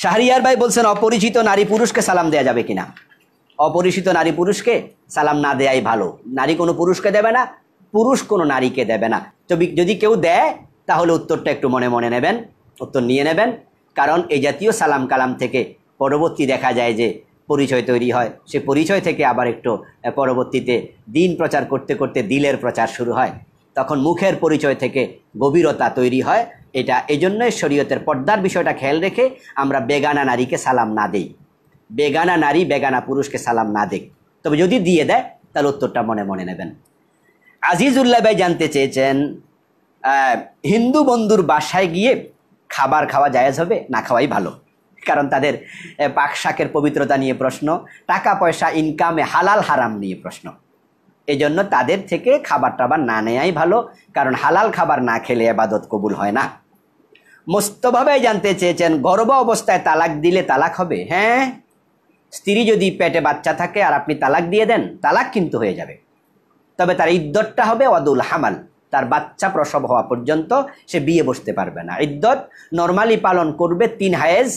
শাহরিয়ার ভাই বলছেন অপরিচিত নারী পুরুষকে সালাম দেয়া যাবে কিনা? অপরিচিত নারী পুরুষকে সালাম না দেয়াই ভালো। নারী কোনো পুরুষকে দেবে না, পুরুষ কোনো নারীকে দেবে না। তবে যদি কেউ দেয় তাহলে উত্তরটা একটু মনে মনে নেবেন, উত্তর নিয়ে নেবেন। কারণ এই জাতীয় সালাম কালাম থেকে পরবর্তী দেখা যায় যে পরিচয় তৈরি হয়, সে পরিচয় থেকে আবার একটু পরবর্তীতে দিন প্রচার করতে করতে দিলের প্রচার শুরু হয়, তখন মুখের পরিচয় থেকে গভীরতা তৈরি হয়। এটা এই জন্যই শরীয়তের পর্দার বিষয়টা খেয়াল রেখে আমরা বেগানা নারীকে সালাম না দেই, বেগানা নারী বেগানা পুরুষকে সালাম না দেই। তবে যদি দিয়ে দেয় তাহলে উত্তরটা মনে মনে নেবেন। আজিজুল্লাহ ভাই জানতে চেয়েছেন হিন্দু বন্ধুর বাসায় গিয়ে খাবার খাওয়া জায়েজ হবে? না খাওয়াই ভালো, কারণ তাদের পাক শাকের পবিত্রতা নিয়ে প্রশ্ন, টাকা পয়সা ইনকামে হালাল হারাম নিয়ে প্রশ্ন। এই জন্য তাদের থেকে খাবার টাবার না নেয়াই ভালো, কারণ হালাল খাবার না খেলে ইবাদত কবুল হয় না। মোস্তফা জানতে চেয়েছেন গর্ভ অবস্থায় তালাক দিলে তালাক হবে? হ্যাঁ, স্ত্রী যদি পেটে বাচ্চা থাকে আর আপনি তালাক দিয়ে দেন, তালাক কিন্তু হয়ে যাবে। তবে তার ইদ্দতটা হবে ওয়াদুল হামাল, তার বাচ্চা প্রসব হওয়া পর্যন্ত সে বিয়ে বসতে পারবে না। ইদ্দত নরমালি পালন করবে 3 হায়েজ,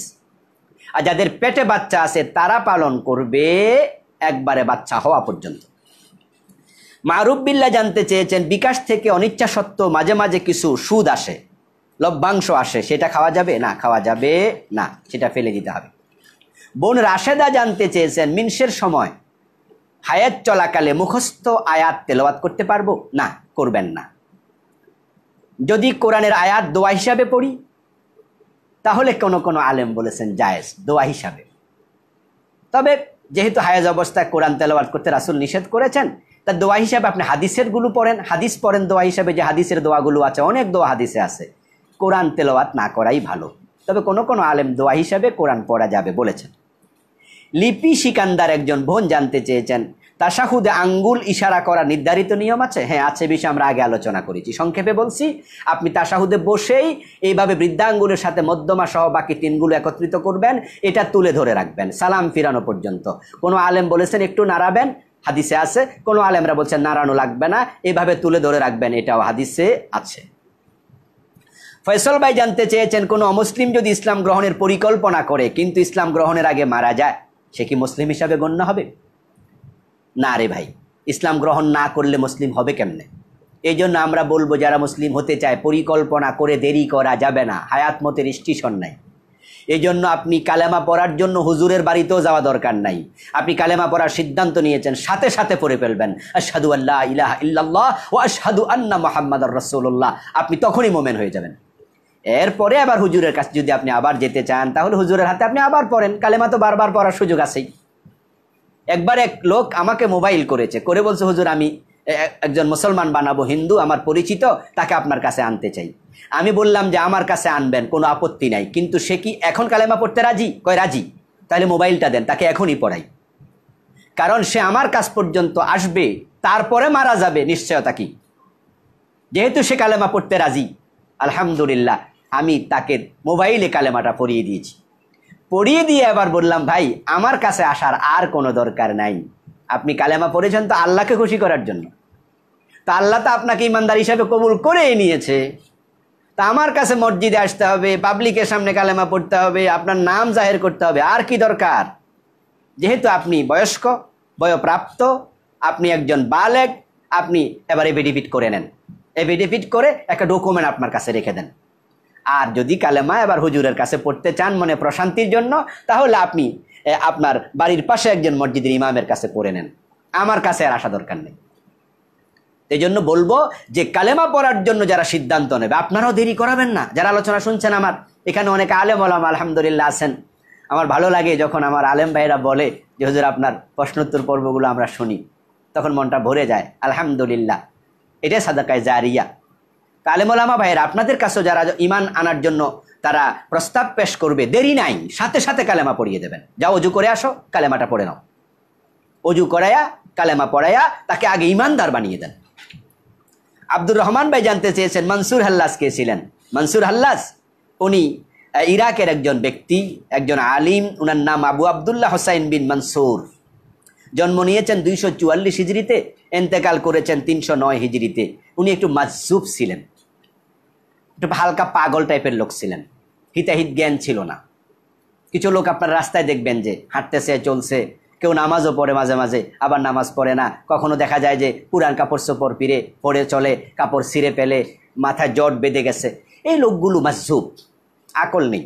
আর যাদের পেটে বাচ্চা আছে তারা পালন করবে একবারে বাচ্চা হওয়া পর্যন্ত। মারুফ বিল্লাহ জানতে চেয়েছেন বিকাশ থেকে অনিচ্ছা সত্ত্বেও মাঝে মাঝে কিছু সুদ আসে, লভ্যাংশ আসে, সেটা খাওয়া যাবে? না, খাওয়া যাবে না, সেটা ফেলে দিতে হবে। বোন রাশেদা জানতে চেয়েছেন মিনসের সময় হায়াত চলাকালে মুখস্থ আয়াত তেলাওয়াত করতে পারবো? না, করবেন না। যদি কোরআনের আয়াত দোয়া হিসাবে পড়ি তাহলে কোনো আলেম বলেছেন জায়েজ দোয়া হিসাবে। তবে যেহেতু হায়াজ অবস্থায় কোরআন তেলাওয়াত করতে রাসূল নিষেধ করেছেন, তা দোয়া হিসাবে আপনি হাদিসের গুলো পড়েন, হাদিস পড়েন দোয়া হিসাবে, যে হাদিসের দোয়াগুলো আছে, অনেক দোয়া হাদিসে আছে, কোরআন তেলাওয়াত না করাই ভালো। তবে কোনো আলেম দোয়া হিসাবে কোরআন পড়া যাবে বলেছেন। লিপি সিকান্দার একজন বোন জানতে চেয়েছেন তাশাহুদে আঙ্গুল ইশারা করা নির্ধারিত নিয়ম আছে? হ্যাঁ আছে, বিষয়ে আমরা আগে আলোচনা করেছি। সংক্ষেপে বলছি, আপনি তাশাহুদে বসেই এইভাবে বৃদ্ধাঙ্গুলের সাথে মধ্যমা সহ বাকি 3গুলো একত্রিত করবেন, এটা তুলে ধরে রাখবেন সালাম ফিরানো পর্যন্ত। কোনো আলেম বলেছেন একটু নাড়াবেন, হাদিসে আছে। কোনো আলেমরা বলছেন নাড়ানো লাগবে না, এইভাবে তুলে ধরে রাখবেন, এটাও হাদিসে আছে। ফয়সল ভাই জানতে চেয়েছেন কোনো অমুসলিম যদি ইসলাম গ্রহণের পরিকল্পনা করে কিন্তু ইসলাম গ্রহণের আগে মারা যায়, সে কি মুসলিম হিসাবে গণ্য হবে? না রে ভাই, ইসলাম গ্রহণ না করলে মুসলিম হবে কেমনে? এই জন্য আমরা বলবো যারা মুসলিম হতে চায় পরিকল্পনা করে দেরি করা যাবে না, হায়াত মতের রেস্ট্রিকশন নাই। এই জন্য আপনি কালেমা পড়ার জন্য হুজুরের বাড়িতেও যাওয়া দরকার নাই। আপনি কালেমা পড়ার সিদ্ধান্ত নিয়েছেন, সাথে সাথে পড়ে ফেলবেন আশহাদু আল্লা ইলাহা ইল্লাল্লাহ ওয়া আশহাদু আন্না মুহাম্মাদার রাসূলুল্লাহ, আপনি তখনই মুমিন হয়ে যাবেন। এরপরে আবার হুজুরের কাছে যদি আপনি আবার যেতে চান তাহলে হুজুরের হাতে আপনি আবার পড়েন, কালেমা তো বারবার পড়ার সুযোগ আছেই। একবার এক লোক আমাকে মোবাইল করেছে, করে বলছে হুজুর আমি একজন মুসলমান বানাবো, হিন্দু আমার পরিচিত, তাকে আপনার কাছে আনতে চাই। আমি বললাম যে আমার কাছে আনবেন, কোনো আপত্তি নাই, কিন্তু সে কি এখন কালেমা পড়তে রাজি? কয় রাজি। তাহলে মোবাইলটা দেন, তাকে এখনই পড়াই, কারণ সে আমার কাছ পর্যন্ত আসবে, তারপরে মারা যাবে নিশ্চয়তা কি? যেহেতু সে কালেমা পড়তে রাজি, আলহামদুলিল্লাহ আমি তাকে মোবাইলে কালেমাটা পড়িয়ে দিয়েছি। পড়িয়ে দিয়ে আবার বললাম ভাই আমার কাছে আসার আর কোনো দরকার নাই, আপনি কালেমা পড়েছেন তো আল্লাহকে খুশি করার জন্য, তা আল্লাহ তো আপনাকে ইমানদার হিসাবে কবুল করেই নিয়েছে, তা আমার কাছে মসজিদে আসতে হবে, পাবলিকের সামনে কালেমা পড়তে হবে, আপনার নাম জাহের করতে হবে, আর কি দরকার? যেহেতু আপনি বয়স্ক, বয়প্রাপ্ত, আপনি একজন বালেগ, আপনি এবার এফিডেভিট করে নেন, এফিডেভিট করে একটা ডকুমেন্ট আপনার কাছে রেখে দেন। আর যদি কালেমা এবার হুজুরের কাছে পড়তে চান মনে প্রশান্তির জন্য, তাহলে আপনি আপনার বাড়ির পাশে একজন মসজিদের ইমামের কাছে পড়ে নেন, আমার কাছে আর আসা দরকার নেই। এই জন্য বলবো যে কালেমা পড়ার জন্য যারা সিদ্ধান্ত নেবে আপনারাও দেরি করাবেন না। যারা আলোচনা শুনছেন, আমার এখানে অনেক আলেম ওলামা আলহামদুলিল্লাহ আছেন, আমার ভালো লাগে যখন আমার আলেম ভাইরা বলে যে হুজুর আপনার প্রশ্নোত্তর পর্বগুলো আমরা শুনি, তখন মনটা ভরে যায়, আলহামদুলিল্লাহ, এটাই সাদাকায়ে জারিয়া। আলেম ওলামা ভাইরা আপনাদের কাছেও যারা ইমান আনার জন্য তারা প্রস্তাব পেশ করবে, দেরি নাই, সাথে সাথে কালেমা পড়িয়ে দেবেন। যাও অজু করে আসো, কালেমাটা পড়ে নাও, অজু করায়া কালেমা পড়ায়া তাকে আগে ইমানদার বানিয়ে দেন। আব্দুর রহমান ভাই জানতে চেয়েছেন মনসুর হাল্লাস কে ছিলেন? মনসুর হাল্লাস উনি ইরাকের একজন ব্যক্তি, একজন আলিম, উনার নাম আবু আবদুল্লাহ হোসাইন বিন মনসুর। জন্ম নিয়েছেন 244 হিজরিতে, এন্তেকাল করেছেন 309 হিজরিতে। উনি একটু মাজজুব ছিলেন, একটু হালকা পাগল টাইপের লোক ছিলেন, হিতাহিত জ্ঞান ছিল না। কিছু লোক আপনার রাস্তায় দেখবেন যে হাঁটতেছে, চলছে, কেউ নামাজও পড়ে মাঝে মাঝে, আবার নামাজ পড়ে না। কখনো দেখা যায় যে পুরান কাপড় চোপড় পরে চলে, কাপড় ছিঁড়ে ফেলে, মাথায় জট বেঁধে গেছে। এই লোকগুলো মাজজুব, আকল নেই।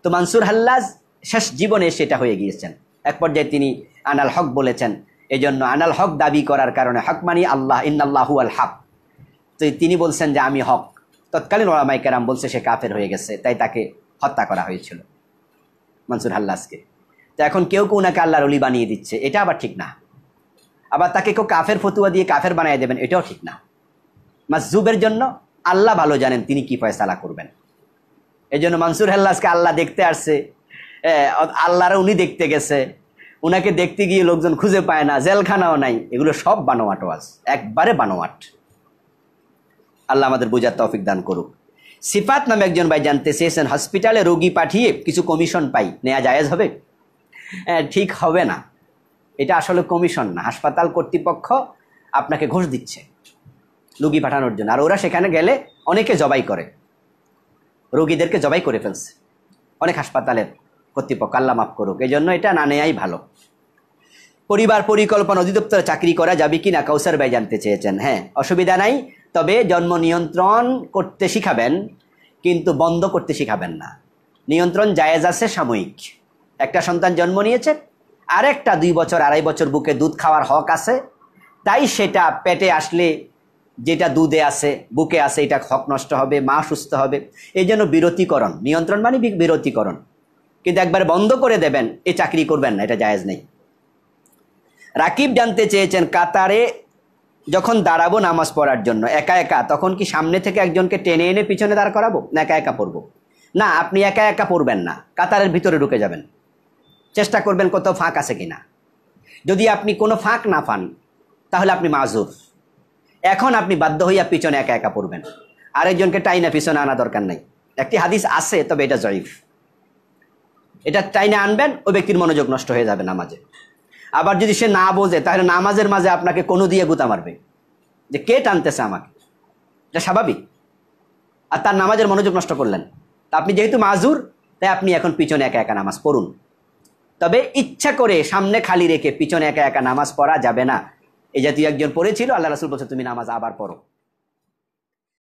তো মানসুর হাল্লাজ শেষ জীবনে সেটা হয়ে গিয়েছেন। এক পর্যায়ে তিনি আনাল হক বলেছেন। এই জন্য আনাল হক দাবি করার কারণে, হক মানি আল্লাহ, ইন্নাল্লাহু আল হক, তো তিনি বলছেন যে আমি হক। তৎকালীন ওলামায়ে কেরাম বলছে সে কাফের হয়ে গেছে, তাই তাকে হত্যা করা হয়েছিল মানসুর হাল্লাজকে। তো এখন কেউ কেউ ওনাকে আল্লাহর ওলি বানিয়ে দিচ্ছে, এটা আবার ঠিক না। আবার তাকে কেউ কাফের ফতুয়া দিয়ে কাফের বানিয়ে দেবেন, এটাও ঠিক না। মাজজুবের জন্য আল্লাহ ভালো জানেন তিনি কি ফয়সালা করবেন। এই জন্য মানসুর হাল্লাজকে আল্লাহ দেখতে আসছে, আল্লাহরা উনি দেখতে গেছে, উনাকে দেখতে গিয়ে লোকজন খুঁজে পায় না, জেলখানাও নাই। এগুলো সব বানোয়াট ওয়াজ, একবারে বানোয়াট। আল্লাহ আমাদের বোঝার তৌফিক দান করুক। সিফাত নামে একজন ভাই জানতে চেয়েছেন, হসপিটালে রোগী পাঠিয়ে কিছু কমিশন পাই, নেওয়া জায়েজ হবে? ঠিক হবে না। এটা আসলে কমিশন না, হাসপাতাল কর্তৃপক্ষ আপনাকে ঘুষ দিচ্ছে রোগী পাঠানোর জন্য। আর ওরা সেখানে গেলে অনেকে জবাই করে, রোগীদেরকে জবাই করে ফেলছে অনেক হাসপাতালের কর্তৃপক্ষ, আল্লাহ মাফ করুক। এই জন্য এটা না নেয়াই ভালো। পরিবার পরিকল্পনা অধিদপ্তরে চাকরি করা যাবে কি না, কাউসার ভাই জানতে চেয়েছেন। হ্যাঁ, অসুবিধা নাই, তবে জন্ম নিয়ন্ত্রণ করতে শিখাবেন, কিন্তু বন্ধ করতে শিখাবেন না। নিয়ন্ত্রণ জায়েজ আছে সাময়িক। একটা সন্তান জন্ম নিয়েছে, আরেকটা 2 বছর 2.5 বছর বুকে দুধ খাওয়ার হক আছে, তাই সেটা পেটে আসলে যেটা দুধে আছে, বুকে আছে, এটা হক নষ্ট হবে, মা সুস্থ হবে। এই জন্য বিরতিকরণ, নিয়ন্ত্রণ মানে বিরতিকরণ। কিন্তু একবারে বন্ধ করে দেবেন, এই চাকরি করবেন না, এটা জায়েজ নেই। রাকিব জানতে চেয়েছেন, কাতারে যখন দাঁড়াবো নামাজ পড়ার জন্য একা একা, তখন কি সামনে থেকে একজনকে টেনে এনে পিছনে দাঁড় করাবো, না একা একা পড়বো? না, আপনি একা একা পড়বেন না, কাতারের ভিতরে ঢুকে যাবেন। চেষ্টা করবেন কোথাও ফাঁক আছে কিনা। যদি আপনি কোনো ফাঁক না পান, তাহলে আপনি মাজুর। এখন আপনি বাধ্য হইয়া পিছনে একা একা পড়বেন, আরেকজনকে টাইনা পিছনে আনা দরকার নাই। একটি হাদিস আছে, তবে এটা জয়ীফ। এটা টাইনে আনবেন, ওই ব্যক্তির মনোযোগ নষ্ট হয়ে যাবে নামাজে। আবার যদি সে না বোঝে, তাহলে নামাজের মাঝে আপনাকে কোনো দিয়ে গুতা মারবে যে কে টানতেছে আমাকে, এটা স্বাভাবিক। আর তার নামাজের মনোযোগ নষ্ট করলেন। তা আপনি যেহেতু মাজুর, তাই আপনি এখন পিছনে একা একা নামাজ পড়ুন। তবে ইচ্ছা করে সামনে খালি রেখে পিছনে একা একা নামাজ পড়া যাবে না। এই জাতীয় একজন পড়েছিল, আল্লাহ রাসূল বলছে তুমি নামাজ আবার পড়ো।